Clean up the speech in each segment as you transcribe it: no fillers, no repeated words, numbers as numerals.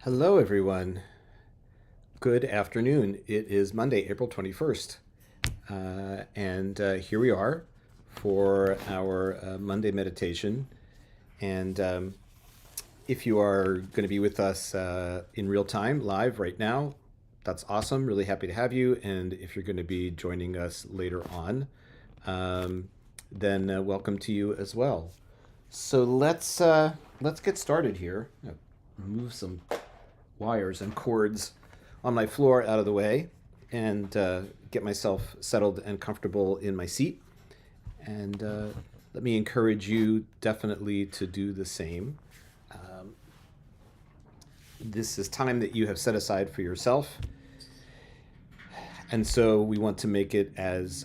Hello, everyone. Good afternoon. It is Monday, April 21st. And here we are for our Monday meditation. And if you are going to be with us in real time, live right now, that's awesome. Really happy to have you. And if you're going to be joining us later on, um, then welcome to you as well. So let's get started here. Move some wires and cords on my floor out of the way and get myself settled and comfortable in my seat. And let me encourage you definitely to do the same. This is time that you have set aside for yourself. And so we want to make it as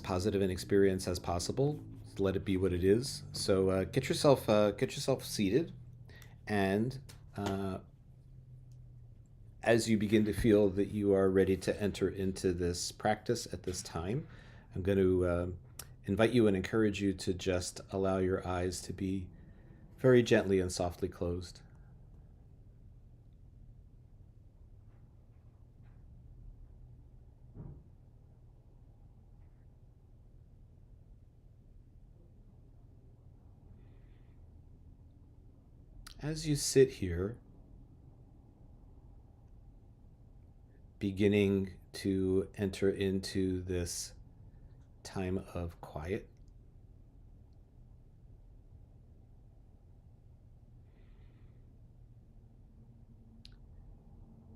positive an experience as possible. Let it be what it is. So get yourself seated, and uh, as you begin to feel that you are ready to enter into this practice at this time, I'm going to invite you and encourage you to just allow your eyes to be very gently and softly closed. As you sit here, beginning to enter into this time of quiet,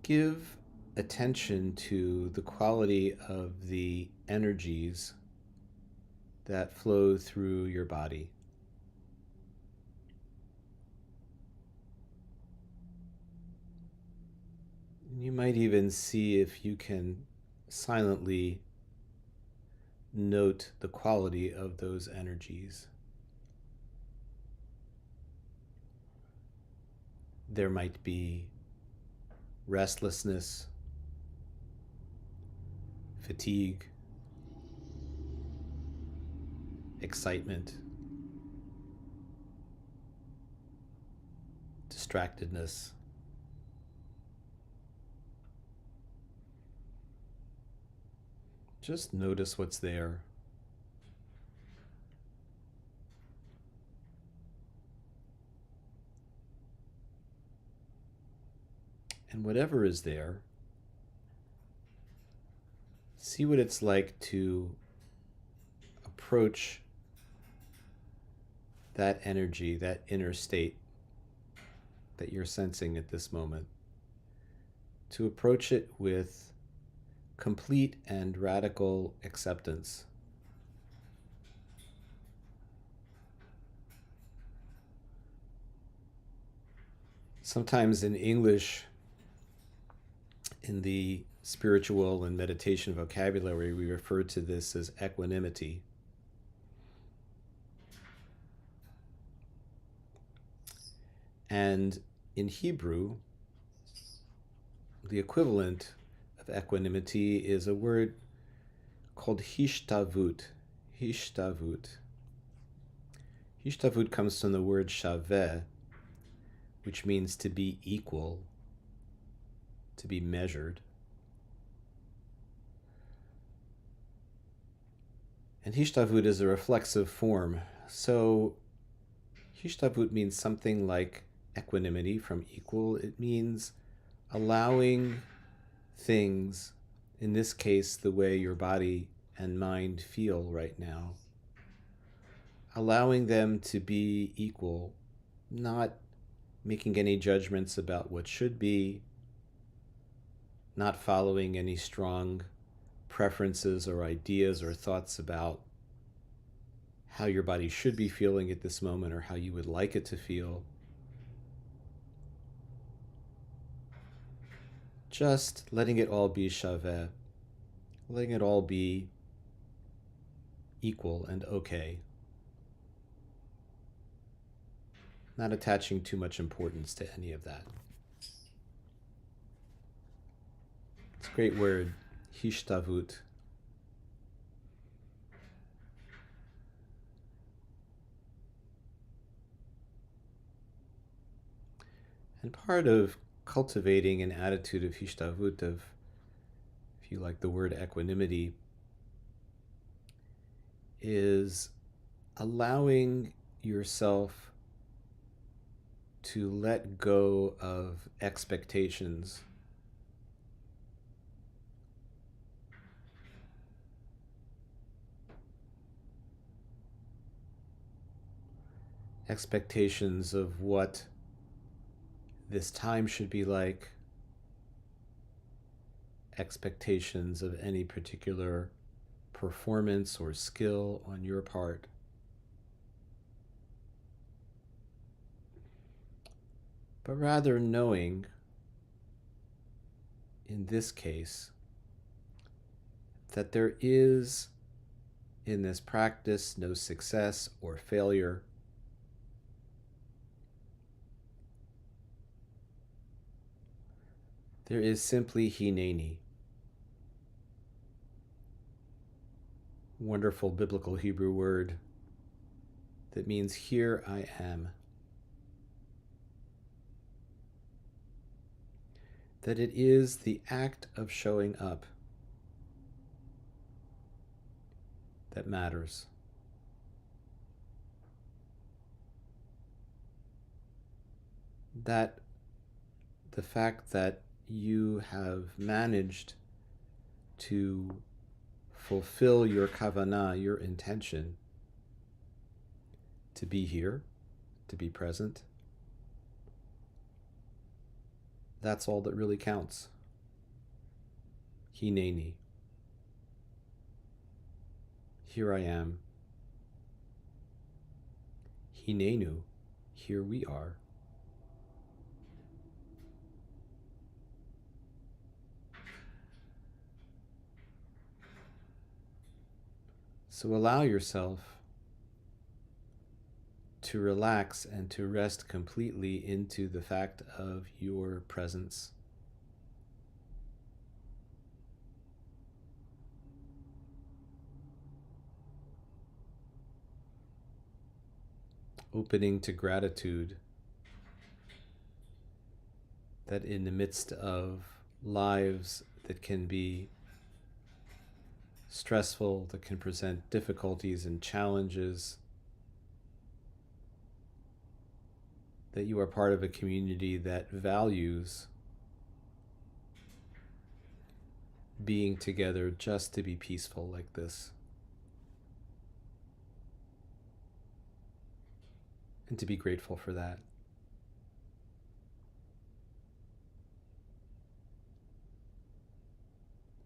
give attention to the quality of the energies that flow through your body. You might even see if you can silently note the quality of those energies. There might be restlessness, fatigue, excitement, distractedness. Just notice what's there. And whatever is there, see what it's like to approach that energy, that inner state that you're sensing at this moment, to approach it with complete and radical acceptance. Sometimes in English, in the spiritual and meditation vocabulary, we refer to this as equanimity. And in Hebrew, the equivalent of equanimity is a word called hishtavut. Hishtavut. Hishtavut comes from the word shaveh, which means to be equal, to be measured. And hishtavut is a reflexive form. So hishtavut means something like equanimity, from equal. It means allowing things, in this case, the way your body and mind feel right now, allowing them to be equal, not making any judgments about what should be, not following any strong preferences or ideas or thoughts about how your body should be feeling at this moment or how you would like it to feel. Just letting it all be shaveh, letting it all be equal and okay. Not attaching too much importance to any of that. It's a great word, hishtavut. And part of cultivating an attitude of hishtavut, of, if you like the word equanimity, is allowing yourself to let go of expectations. Expectations of what this time should be like, expectations of any particular performance or skill on your part. But rather knowing, in this case, that there is in this practice no success or failure. There is simply hineni. Wonderful biblical Hebrew word that means here I am. That it is the act of showing up that matters. That the fact that you have managed to fulfill your kavanah, your intention, to be here, to be present, that's all that really counts. Hineni. Here I am. Hinenu. Here we are. So allow yourself to relax and to rest completely into the fact of your presence. Opening to gratitude that in the midst of lives that can be stressful, that can present difficulties and challenges, that you are part of a community that values being together just to be peaceful like this. And to be grateful for that.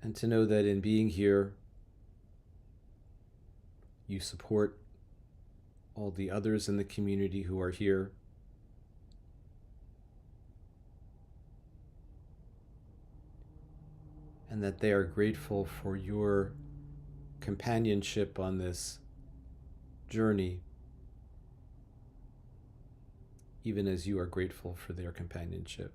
And to know that in being here, you support all the others in the community who are here. And that they are grateful for your companionship on this journey, even as you are grateful for their companionship.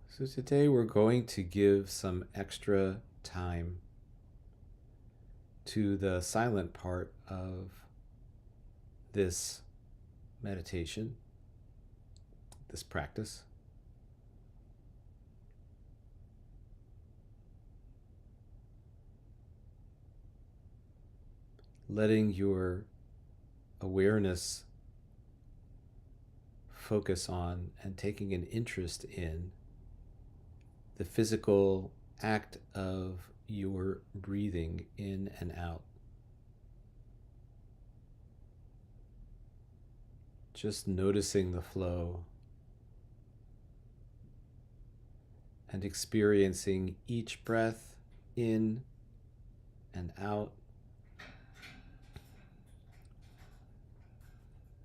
So today we're going to give some extra time to the silent part of this meditation, this practice. Letting your awareness focus on and taking an interest in the physical act of your breathing in and out. Just noticing the flow and experiencing each breath in and out.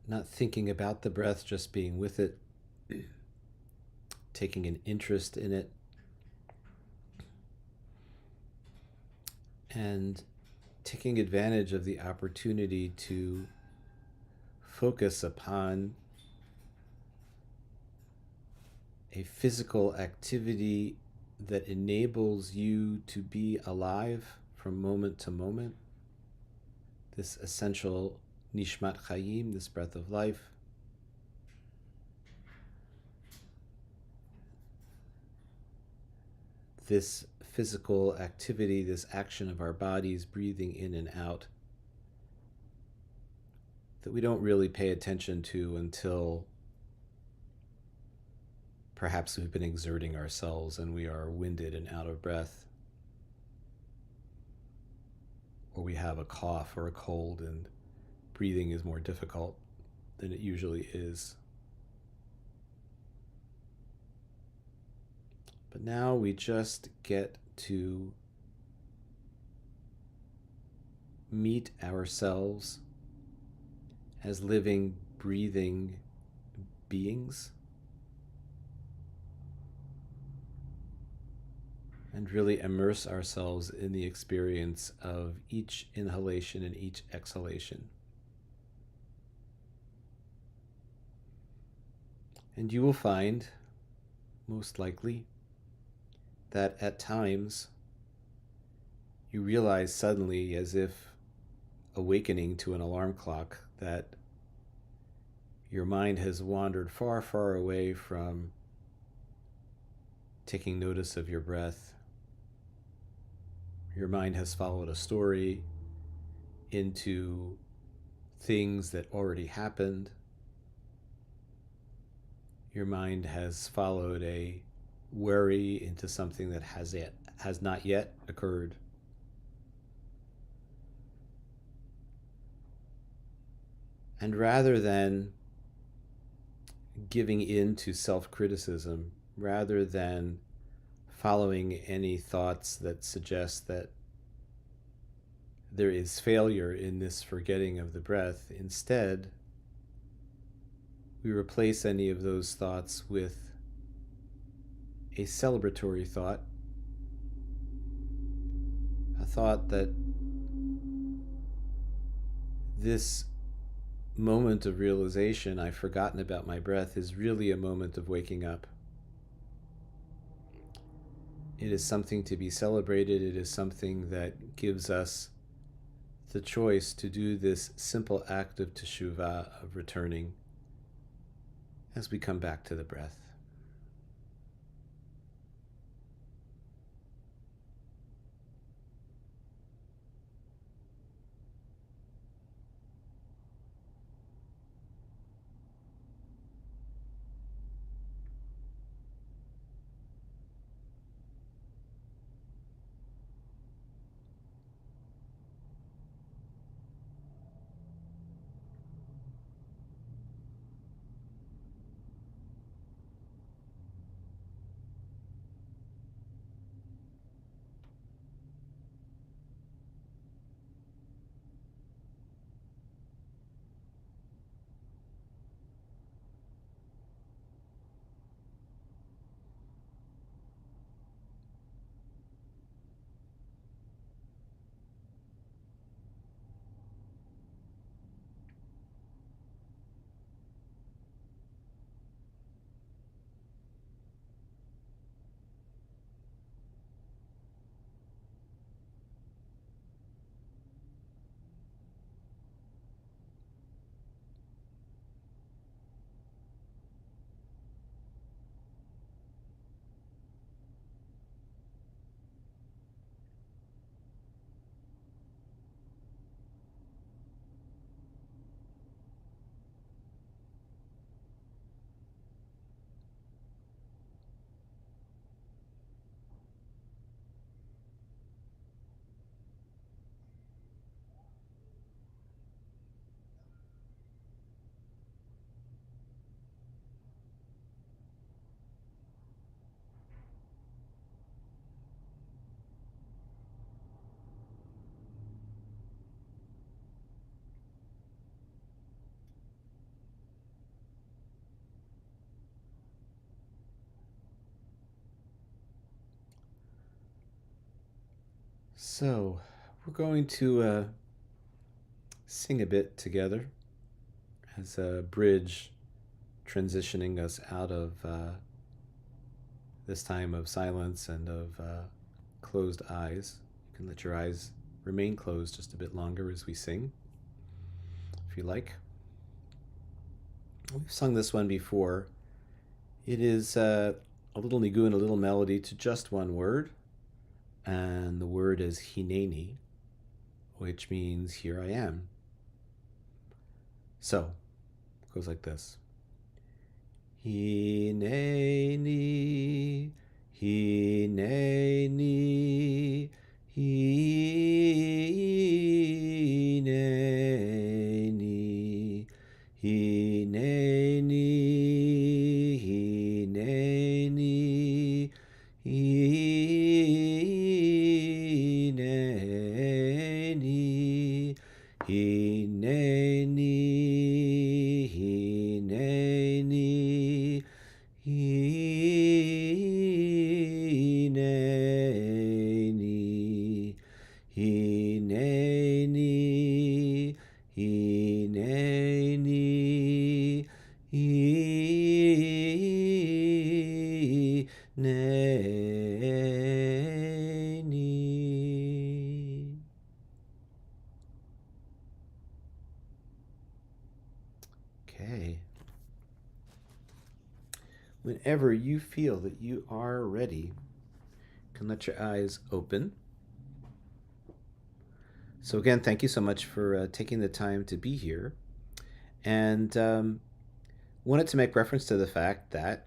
Not thinking about the breath, just being with it, taking an interest in it. And taking advantage of the opportunity to focus upon a physical activity that enables you to be alive from moment to moment, this essential nishmat chayim, this breath of life. This physical activity, this action of our bodies, breathing in and out, that we don't really pay attention to until perhaps we've been exerting ourselves and we are winded and out of breath, or we have a cough or a cold and breathing is more difficult than it usually is. But now we just get to meet ourselves as living, breathing beings, and really immerse ourselves in the experience of each inhalation and each exhalation. And you will find, most likely, that at times you realize suddenly, as if awakening to an alarm clock, that your mind has wandered far, far away from taking notice of your breath. Your mind has followed a story into things that already happened. Your mind has followed a worry into something that has not yet occurred. And rather than giving in to self-criticism, rather than following any thoughts that suggest that there is failure in this forgetting of the breath, instead, we replace any of those thoughts with a celebratory thought, a thought that this moment of realization, I've forgotten about my breath, is really a moment of waking up. It is something to be celebrated. It is something that gives us the choice to do this simple act of teshuvah, of returning, as we come back to the breath. So, we're going to sing a bit together as a bridge transitioning us out of this time of silence and of closed eyes. You can let your eyes remain closed just a bit longer as we sing, if you like. We've sung this one before. It is a little nigun, a little melody to just one word, and the word is hineni, which means here I am. So, it goes like this. Hineni, hineni, hineni, hineni, hineni, hineni, hineni, hineni, hineni, hineni, hineni, hineni. Okay. Whenever you feel that you are ready, you can let your eyes open. So again, thank you so much for taking the time to be here. And wanted to make reference to the fact that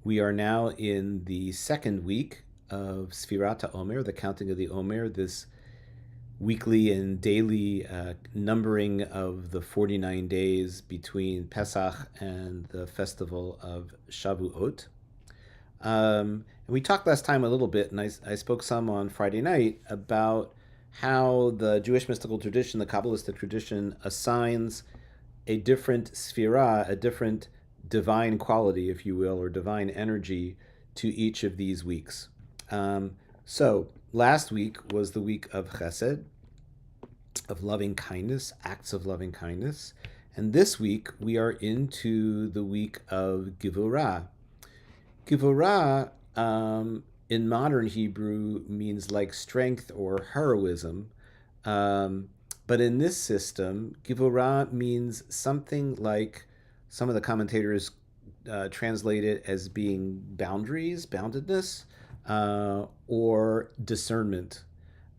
we are now in the second week of Sfirat HaOmer, the counting of the Omer, this weekly and daily numbering of the 49 days between Pesach and the festival of Shavuot. And we talked last time a little bit, and I spoke some on Friday night about how the Jewish mystical tradition, the Kabbalistic tradition, assigns a different sphira, a different divine quality, if you will, or divine energy to each of these weeks. So last week was the week of Chesed, of loving kindness, acts of loving kindness. And this week we are into the week of Gevurah. Gevurah, in modern Hebrew, means like strength or heroism. But in this system, Gevurah means something like, some of the commentators translate it as being boundaries, boundedness, or discernment.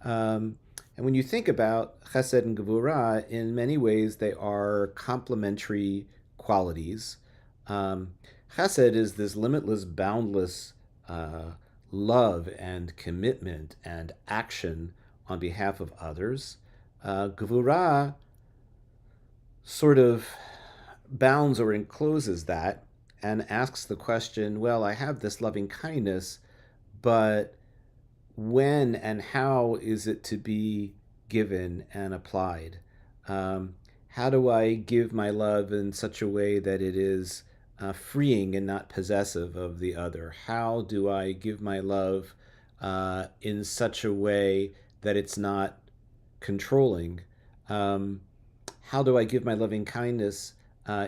And when you think about Chesed and Gevurah, in many ways they are complementary qualities. Chesed is this limitless, boundless love and commitment and action on behalf of others. Gevurah sort of bounds or encloses that and asks the question, well, I have this loving kindness, but when and how is it to be given and applied? How do I give my love in such a way that it is freeing and not possessive of the other? How do I give my love in such a way that it's not controlling? How do I give my loving kindness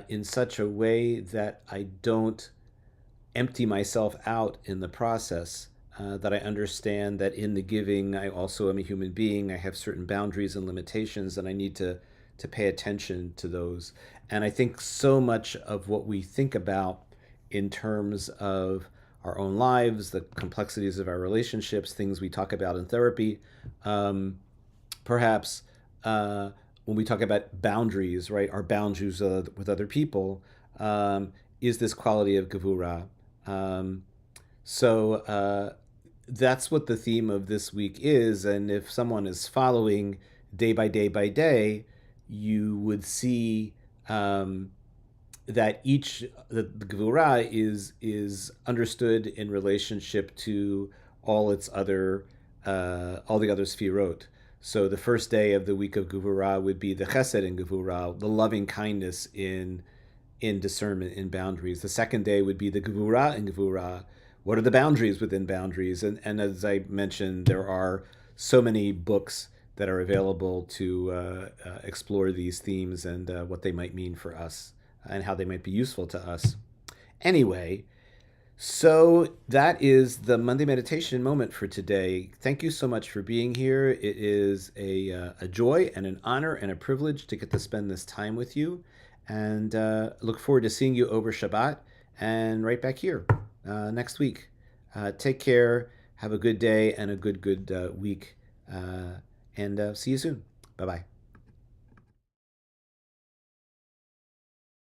in such a way that I don't empty myself out in the process? That I understand that in the giving, I also am a human being. I have certain boundaries and limitations, and I need to pay attention to those. And I think so much of what we think about in terms of our own lives, the complexities of our relationships, things we talk about in therapy, perhaps when we talk about boundaries, right, our boundaries with other people, is this quality of Gevurah. So that's what the theme of this week is. And if someone is following day by day by day, you would see that the Gevurah is understood in relationship to all the other sfirot. So the first day of the week of Gevurah would be the Chesed in Gevurah, the loving kindness in discernment, in boundaries. The second day would be the Gevurah in Gevurah. What are the boundaries within boundaries? And as I mentioned, there are so many books that are available to explore these themes and what they might mean for us and how they might be useful to us. Anyway, So that is the Monday meditation moment for today. Thank you so much for being here. It is a joy and an honor and a privilege to get to spend this time with you. And look forward to seeing you over Shabbat and right back here next week. Take care. Have a good day and a good week. And see you soon. Bye bye.